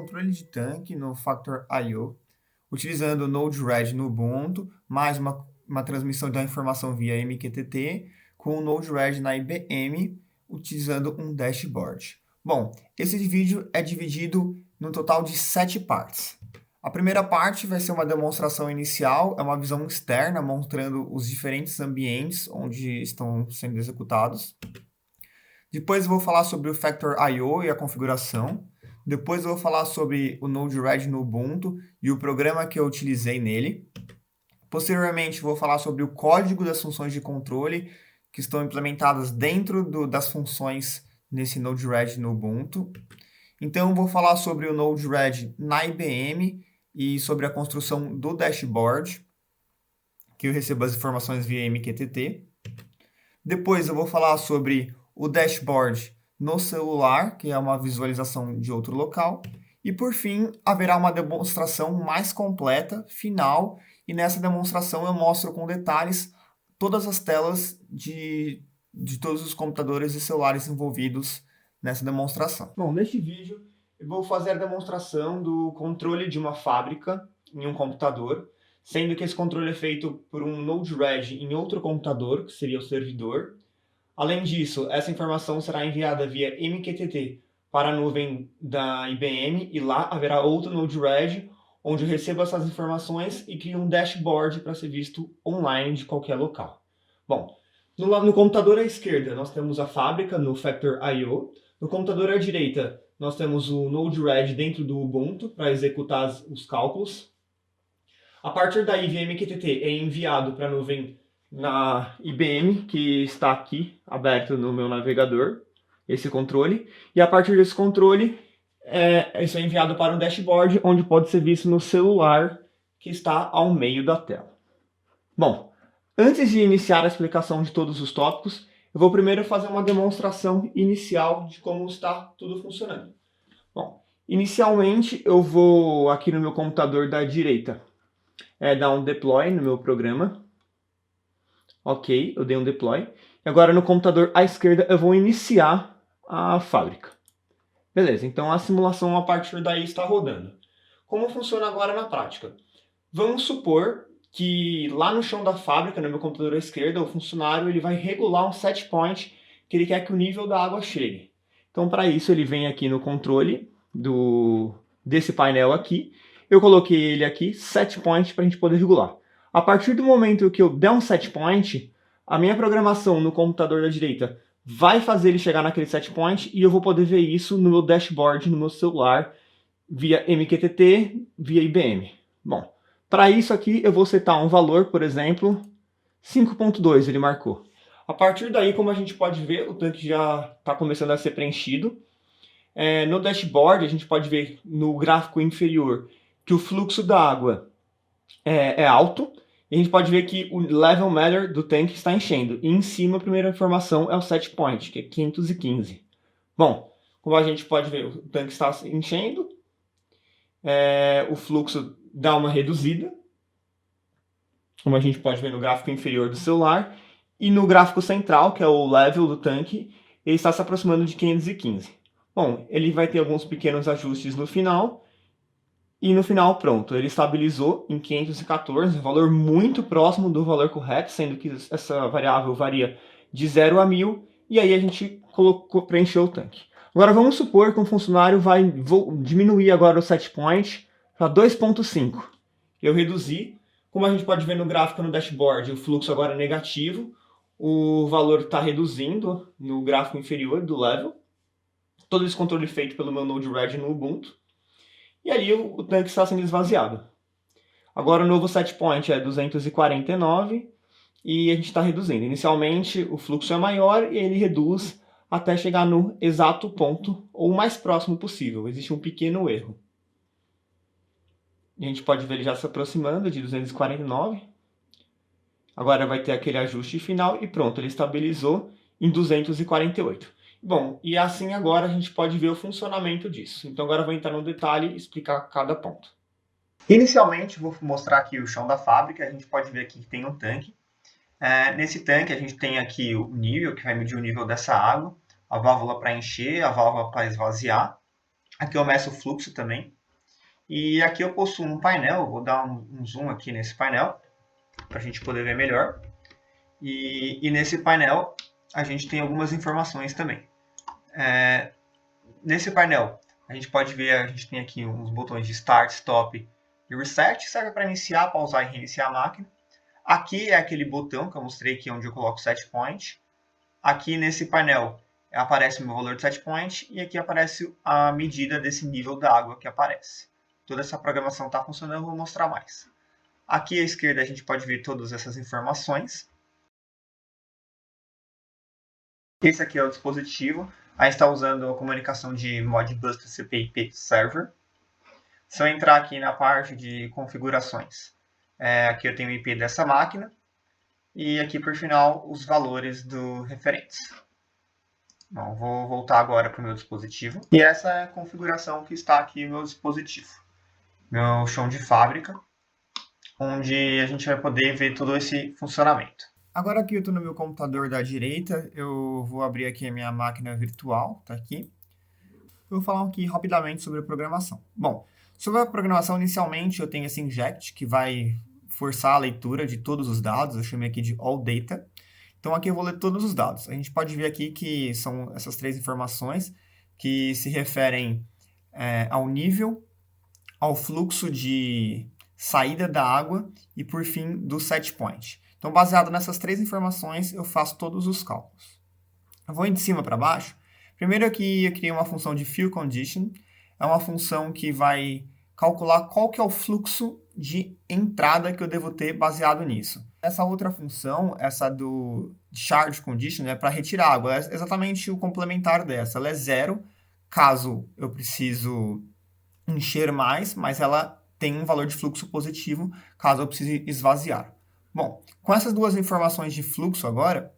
controle de tanque no Factor.io, utilizando o Node-RED no Ubuntu, mais uma transmissão da informação via MQTT, com o Node-RED na IBM, utilizando um dashboard. Bom, esse vídeo é dividido no total de 7 partes. A primeira parte vai ser uma demonstração inicial, é uma visão externa, mostrando os diferentes ambientes onde estão sendo executados. Depois eu vou falar sobre o Factor.io e a configuração. Depois eu vou falar sobre o Node-RED no Ubuntu e o programa que eu utilizei nele. Posteriormente, vou falar sobre o código das funções de controle que estão implementadas dentro das funções nesse Node-RED no Ubuntu. Então, vou falar sobre o Node-RED na IBM e sobre a construção do dashboard, que eu recebo as informações via MQTT. Depois, eu vou falar sobre o dashboard no celular, que é uma visualização de outro local. E, por fim, haverá uma demonstração mais completa, final, e nessa demonstração eu mostro com detalhes todas as telas de todos os computadores e celulares envolvidos nessa demonstração. Bom, neste vídeo eu vou fazer a demonstração do controle de uma fábrica em um computador, sendo que esse controle é feito por um Node-RED em outro computador, que seria o servidor. Além disso, essa informação será enviada via MQTT para a nuvem da IBM e lá haverá outro Node-RED, onde eu recebo essas informações e crio um dashboard para ser visto online de qualquer local. Bom, no computador à esquerda nós temos a fábrica no Factor.io. No computador à direita nós temos o Node-RED dentro do Ubuntu para executar os cálculos. A partir daí, via MQTT, é enviado para a nuvem na IBM, que está aqui aberto no meu navegador, esse controle. E a partir desse controle, isso é enviado para um dashboard, onde pode ser visto no celular, que está ao meio da tela. Bom, antes de iniciar a explicação de todos os tópicos, eu vou primeiro fazer uma demonstração inicial de como está tudo funcionando. Bom, inicialmente eu vou aqui no meu computador da direita dar um deploy no meu programa. Ok, eu dei um deploy. E agora no computador à esquerda eu vou iniciar a fábrica. Beleza, então a simulação a partir daí está rodando. Como funciona agora na prática? Vamos supor que lá no chão da fábrica, no meu computador à esquerda, o funcionário ele vai regular um set point que ele quer que o nível da água chegue. Então para isso ele vem aqui no controle desse painel aqui. Eu coloquei ele aqui, set point, para a gente poder regular. A partir do momento que eu der um set point, a minha programação no computador da direita vai fazer ele chegar naquele set point e eu vou poder ver isso no meu dashboard, no meu celular, via MQTT, via IBM. Bom, para isso aqui eu vou setar um valor, por exemplo, 5.2 ele marcou. A partir daí, como a gente pode ver, o tanque já está começando a ser preenchido. No dashboard, a gente pode ver no gráfico inferior que o fluxo da água é alto. E a gente pode ver que o level meter do tanque está enchendo. E em cima a primeira informação é o set point, que é 515. Bom, como a gente pode ver, o tanque está enchendo. O fluxo dá uma reduzida, como a gente pode ver no gráfico inferior do celular. E no gráfico central, que é o level do tanque, ele está se aproximando de 515. Bom, ele vai ter alguns pequenos ajustes no final. E no final, pronto, ele estabilizou em 514, um valor muito próximo do valor correto, sendo que essa variável varia de 0 a 1000, e aí a gente preencheu o tanque. Agora vamos supor que um funcionário vai diminuir agora o set point para 2.5. Eu reduzi, como a gente pode ver no gráfico no dashboard, o fluxo agora é negativo, o valor está reduzindo no gráfico inferior do level. Todo esse controle feito pelo meu Node-RED no Ubuntu. E ali o tanque está sendo esvaziado. Agora o novo set point é 249 e a gente está reduzindo. Inicialmente o fluxo é maior e ele reduz até chegar no exato ponto ou o mais próximo possível. Existe um pequeno erro. E a gente pode ver ele já se aproximando de 249. Agora vai ter aquele ajuste final e pronto, ele estabilizou em 248. Bom, e assim agora a gente pode ver o funcionamento disso. Então agora eu vou entrar no detalhe e explicar cada ponto. Inicialmente, vou mostrar aqui o chão da fábrica. A gente pode ver aqui que tem um tanque. Nesse tanque a gente tem aqui o nível, que vai medir o nível dessa água, a válvula para encher, a válvula para esvaziar. Aqui eu meço o fluxo também. E aqui eu possuo um painel, vou dar um zoom aqui nesse painel, para a gente poder ver melhor. E nesse painel a gente tem algumas informações também. Nesse painel a gente pode ver, a gente tem aqui uns botões de Start, Stop e Reset, serve para iniciar, pausar e reiniciar a máquina. Aqui é aquele botão que eu mostrei aqui onde eu coloco o set point. Aqui nesse painel aparece o meu valor de set point e aqui aparece a medida desse nível da água que aparece. Toda essa programação está funcionando, eu vou mostrar mais. Aqui à esquerda a gente pode ver todas essas informações. Esse aqui é o dispositivo. A gente está usando a comunicação de Modbus TCP/IP Server. Se eu entrar aqui na parte de configurações, aqui eu tenho o IP dessa máquina. E aqui, por final, os valores do referentes. Bom, vou voltar agora para o meu dispositivo. E essa é a configuração que está aqui no meu dispositivo. Meu chão de fábrica, onde a gente vai poder ver todo esse funcionamento. Agora aqui eu estou no meu computador da direita, eu vou abrir aqui a minha máquina virtual, tá aqui. Eu vou falar aqui rapidamente sobre a programação. Bom, sobre a programação, inicialmente eu tenho esse inject, que vai forçar a leitura de todos os dados, eu chamei aqui de all data. Então aqui eu vou ler todos os dados. A gente pode ver aqui que são essas três informações que se referem ao nível, ao fluxo de saída da água e, por fim, do set point. Então, baseado nessas três informações, eu faço todos os cálculos. Eu vou de cima para baixo. Primeiro aqui eu criei uma função de fill condition. É uma função que vai calcular qual que é o fluxo de entrada que eu devo ter baseado nisso. Essa outra função, essa do charge condition, é para retirar água. É exatamente o complementar dessa. Ela é zero caso eu preciso encher mais, mas ela tem um valor de fluxo positivo caso eu precise esvaziar. Bom, com essas duas informações de fluxo agora,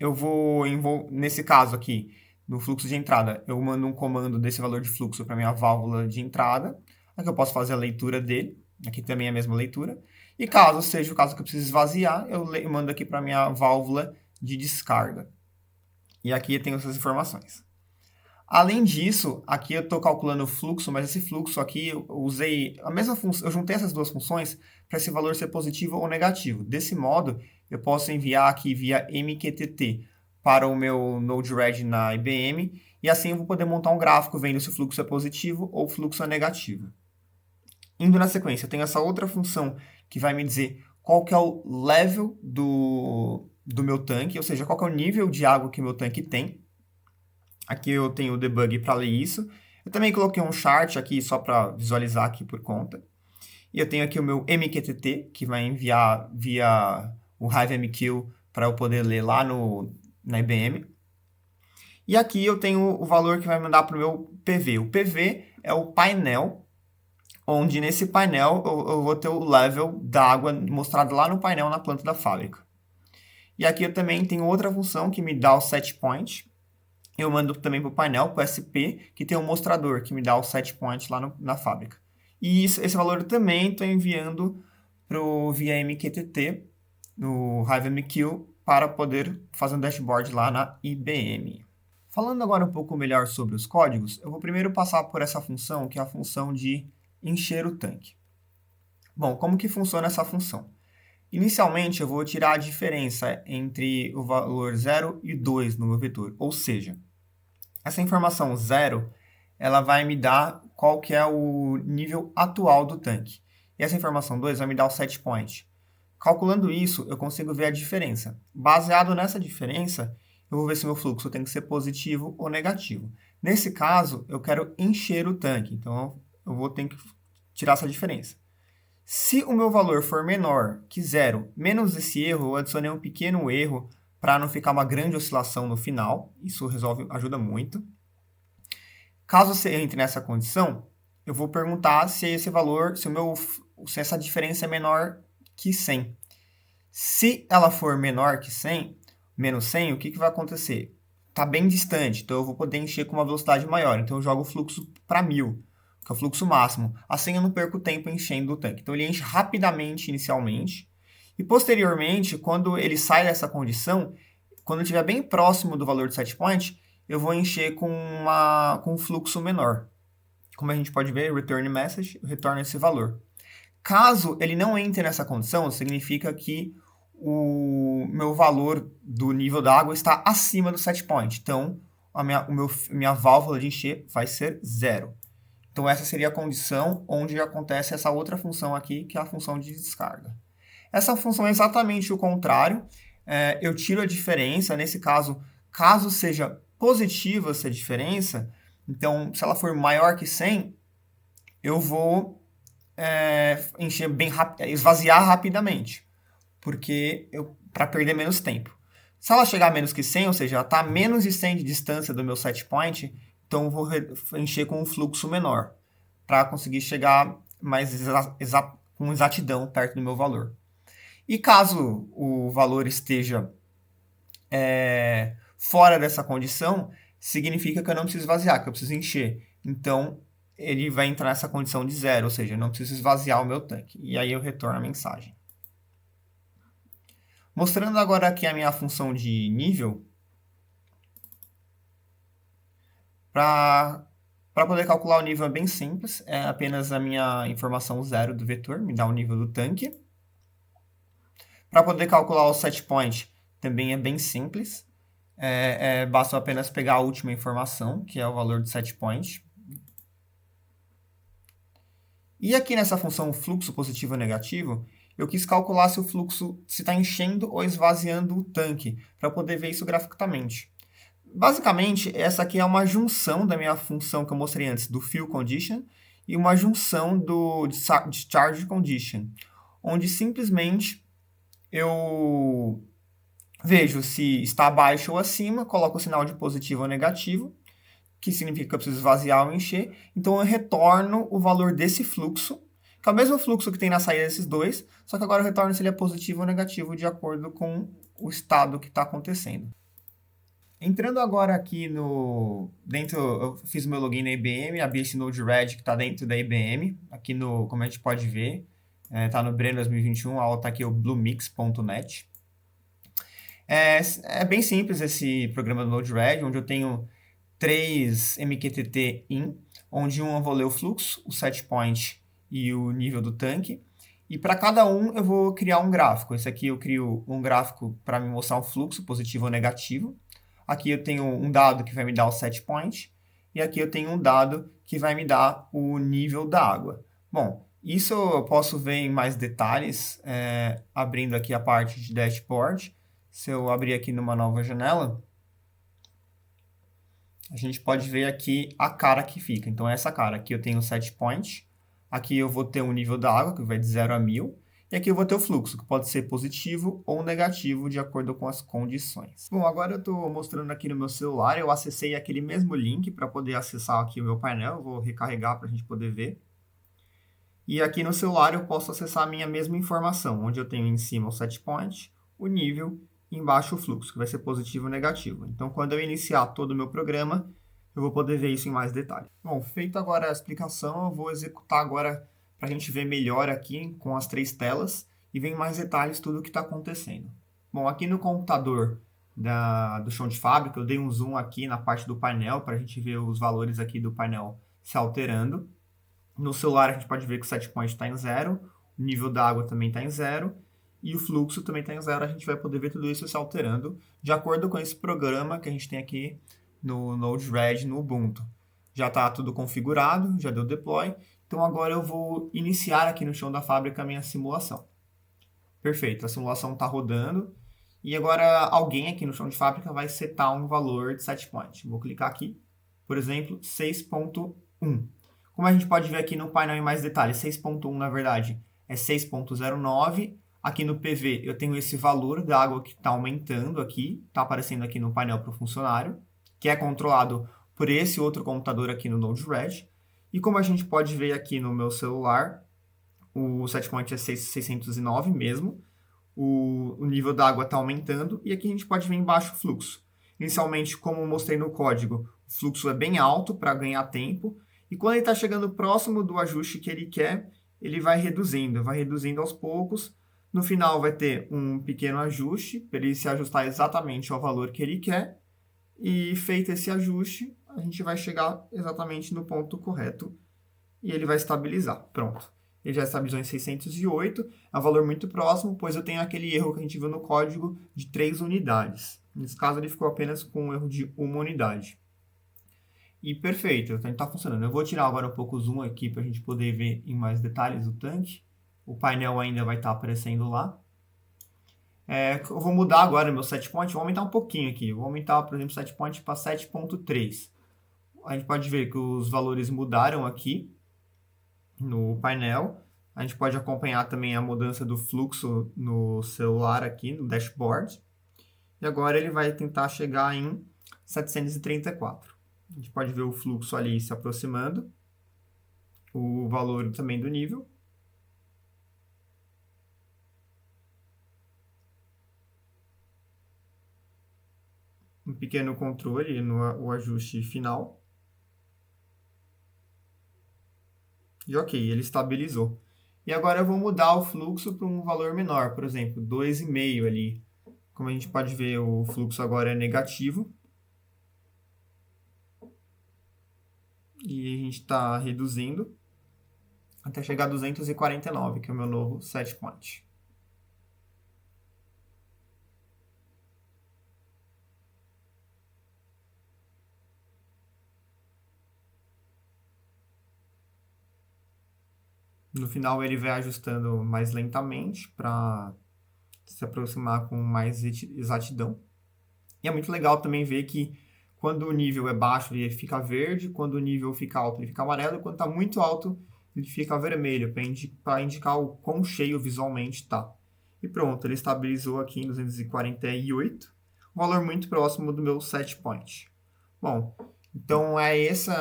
eu vou, nesse caso aqui, no fluxo de entrada, eu mando um comando desse valor de fluxo para minha válvula de entrada. Aqui eu posso fazer a leitura dele. Aqui também é a mesma leitura. E caso seja o caso que eu precise esvaziar, eu mando aqui para minha válvula de descarga. E aqui eu tenho essas informações. Além disso, aqui eu estou calculando o fluxo, mas esse fluxo aqui eu usei a mesma função, eu juntei essas duas funções para esse valor ser positivo ou negativo. Desse modo, eu posso enviar aqui via MQTT para o meu Node-RED na IBM, e assim eu vou poder montar um gráfico vendo se o fluxo é positivo ou o fluxo é negativo. Indo na sequência, eu tenho essa outra função que vai me dizer qual que é o level do meu tanque, ou seja, qual que é o nível de água que o meu tanque tem. Aqui eu tenho o debug para ler isso. Eu também coloquei um chart aqui só para visualizar aqui por conta. E eu tenho aqui o meu MQTT, que vai enviar via o HiveMQ para eu poder ler lá na IBM. E aqui eu tenho o valor que vai mandar para o meu PV. O PV é o painel, onde nesse painel eu vou ter o level da água mostrado lá no painel na planta da fábrica. E aqui eu também tenho outra função que me dá o set point. Eu mando também para o painel, para o SP, que tem um mostrador que me dá o set point lá na fábrica. E esse valor eu também estou enviando via MQTT, no HiveMQ, para poder fazer um dashboard lá na IBM. Falando agora um pouco melhor sobre os códigos, eu vou primeiro passar por essa função, que é a função de encher o tanque. Bom, como que funciona essa função? Inicialmente, eu vou tirar a diferença entre o valor 0 e 2 no meu vetor, ou seja, essa informação 0, ela vai me dar qual que é o nível atual do tanque. E essa informação 2 vai me dar o set point. Calculando isso, eu consigo ver a diferença. Baseado nessa diferença, eu vou ver se meu fluxo tem que ser positivo ou negativo. Nesse caso, eu quero encher o tanque, então eu vou ter que tirar essa diferença. Se o meu valor for menor que 0, menos esse erro, eu adicionei um pequeno erro para não ficar uma grande oscilação no final. Isso ajuda muito. Caso você entre nessa condição, eu vou perguntar se esse valor, se essa diferença é menor que 100. Se ela for menor que 100, menos 100, o que vai acontecer? Está bem distante, então eu vou poder encher com uma velocidade maior. Então eu jogo o fluxo para 1000, que é o fluxo máximo. Assim eu não perco tempo enchendo o tanque. Então ele enche rapidamente inicialmente. E posteriormente, quando ele sai dessa condição, quando estiver bem próximo do valor de set point, eu vou encher com um fluxo menor. como a gente pode ver, return message, retorna esse valor. Caso ele não entre nessa condição, significa que o meu valor do nível da água está acima do set point. Então, minha válvula de encher vai ser 0. Então, essa seria a condição onde acontece essa outra função aqui, que é a função de descarga. Essa função é exatamente o contrário. Eu tiro a diferença, nesse caso, caso seja positiva essa diferença, então, se ela for maior que 100, eu vou encher bem rápido, esvaziar rapidamente, porque para perder menos tempo. Se ela chegar a menos que 100, ou seja, ela está a menos de 100 de distância do meu set point, então eu vou encher com um fluxo menor, para conseguir chegar mais com exatidão perto do meu valor. E caso o valor esteja fora dessa condição, significa que eu não preciso esvaziar, que eu preciso encher. Então, ele vai entrar nessa condição de 0, ou seja, eu não preciso esvaziar o meu tanque. E aí eu retorno a mensagem. Mostrando agora aqui a minha função de nível, para poder calcular o nível é bem simples, é apenas a minha informação 0 do vetor, me dá o nível do tanque. Para poder calcular o set point também é bem simples, basta apenas pegar a última informação, que é o valor do set point. E aqui nessa função fluxo positivo ou negativo, eu quis calcular se o fluxo está enchendo ou esvaziando o tanque, para poder ver isso graficamente. Basicamente, essa aqui é uma junção da minha função que eu mostrei antes, do fill condition, e uma junção do discharge condition, onde simplesmente eu vejo se está abaixo ou acima, coloco o sinal de positivo ou negativo, que significa que eu preciso esvaziar ou encher, então eu retorno o valor desse fluxo, que é o mesmo fluxo que tem na saída desses dois, só que agora eu retorno se ele é positivo ou negativo, de acordo com o estado que está acontecendo. Entrando agora aqui eu fiz o meu login na IBM, abri esse Node-RED que está dentro da IBM, aqui como a gente pode ver, está no Breno 2021, a aula está aqui, o bluemix.net. É bem simples esse programa do Node-RED, onde eu tenho 3 MQTT in, onde eu vou ler o fluxo, o set point e o nível do tanque. E para cada um eu vou criar um gráfico. Esse aqui eu crio um gráfico para me mostrar o fluxo, positivo ou negativo. Aqui eu tenho um dado que vai me dar o set point. E aqui eu tenho um dado que vai me dar o nível da água. Bom, isso eu posso ver em mais detalhes, abrindo aqui a parte de dashboard. Se eu abrir aqui numa nova janela, a gente pode ver aqui a cara que fica. Então, essa cara aqui eu tenho o set point, aqui eu vou ter o nível da água, que vai de 0 a 1000, e aqui eu vou ter o fluxo, que pode ser positivo ou negativo, de acordo com as condições. Bom, agora eu estou mostrando aqui no meu celular, eu acessei aquele mesmo link para poder acessar aqui o meu painel, eu vou recarregar para a gente poder ver. E aqui no celular eu posso acessar a minha mesma informação, onde eu tenho em cima o set point, o nível, e embaixo o fluxo, que vai ser positivo ou negativo. Então, quando eu iniciar todo o meu programa, eu vou poder ver isso em mais detalhe. Bom, feito agora a explicação, eu vou executar agora para a gente ver melhor aqui com as 3 telas e ver em mais detalhes tudo o que está acontecendo. Bom, aqui no computador do chão de fábrica, eu dei um zoom aqui na parte do painel para a gente ver os valores aqui do painel se alterando. No celular a gente pode ver que o set point está em 0, o nível da água também está em 0, e o fluxo também está em 0, a gente vai poder ver tudo isso se alterando de acordo com esse programa que a gente tem aqui no Node-RED no Ubuntu. Já está tudo configurado, já deu deploy, então agora eu vou iniciar aqui no chão da fábrica a minha simulação. Perfeito, a simulação está rodando, e agora alguém aqui no chão de fábrica vai setar um valor de set point. Vou clicar aqui, por exemplo, 6.1. Como a gente pode ver aqui no painel em mais detalhes, 6.1 na verdade é 6.09, aqui no PV eu tenho esse valor da água que está aumentando aqui, está aparecendo aqui no painel para o funcionário, que é controlado por esse outro computador aqui no Node-RED. E como a gente pode ver aqui no meu celular, o setpoint é 609 mesmo, o nível da água está aumentando, e aqui a gente pode ver embaixo o fluxo. Inicialmente, como eu mostrei no código, o fluxo é bem alto para ganhar tempo, e quando ele está chegando próximo do ajuste que ele quer, ele vai reduzindo aos poucos. No final vai ter um pequeno ajuste, para ele se ajustar exatamente ao valor que ele quer. E feito esse ajuste, a gente vai chegar exatamente no ponto correto e ele vai estabilizar. Pronto. Ele já estabilizou em 608, é um valor muito próximo, pois eu tenho aquele erro que a gente viu no código de 3 unidades. Nesse caso, ele ficou apenas com um erro de 1 unidade. E perfeito, então está funcionando. Eu vou tirar agora um pouco o zoom aqui para a gente poder ver em mais detalhes o tanque. O painel ainda vai estar aparecendo lá. Eu vou mudar agora meu set point, vou aumentar um pouquinho aqui. Vou aumentar, por exemplo, o set point para 7.3. A gente pode ver que os valores mudaram aqui no painel. A gente pode acompanhar também a mudança do fluxo no celular aqui, no dashboard. E agora ele vai tentar chegar em 734. A gente pode ver o fluxo ali se aproximando, o valor também do nível. Um pequeno controle no ajuste final. E ok, ele estabilizou. E agora eu vou mudar o fluxo para um valor menor, por exemplo, 2,5 ali. Como a gente pode ver, o fluxo agora é negativo. E a gente está reduzindo até chegar a 249, que é o meu novo set point. No final ele vai ajustando mais lentamente para se aproximar com mais exatidão. E é muito legal também ver que quando o nível é baixo ele fica verde, quando o nível fica alto ele fica amarelo, e quando está muito alto ele fica vermelho, para indicar o quão cheio visualmente está. E pronto, ele estabilizou aqui em 248, um valor muito próximo do meu set point. Bom, então é essa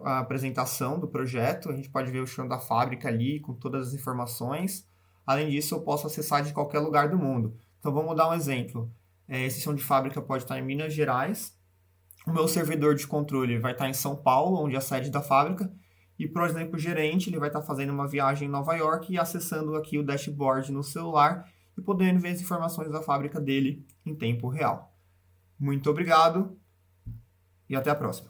a apresentação do projeto. A gente pode ver o chão da fábrica ali com todas as informações. Além disso, eu posso acessar de qualquer lugar do mundo. Então vamos dar um exemplo. Esse chão de fábrica pode estar em Minas Gerais. O meu servidor de controle vai estar em São Paulo, onde é a sede da fábrica. E, por exemplo, o gerente ele vai estar fazendo uma viagem em Nova York e acessando aqui o dashboard no celular e podendo ver as informações da fábrica dele em tempo real. Muito obrigado e até a próxima.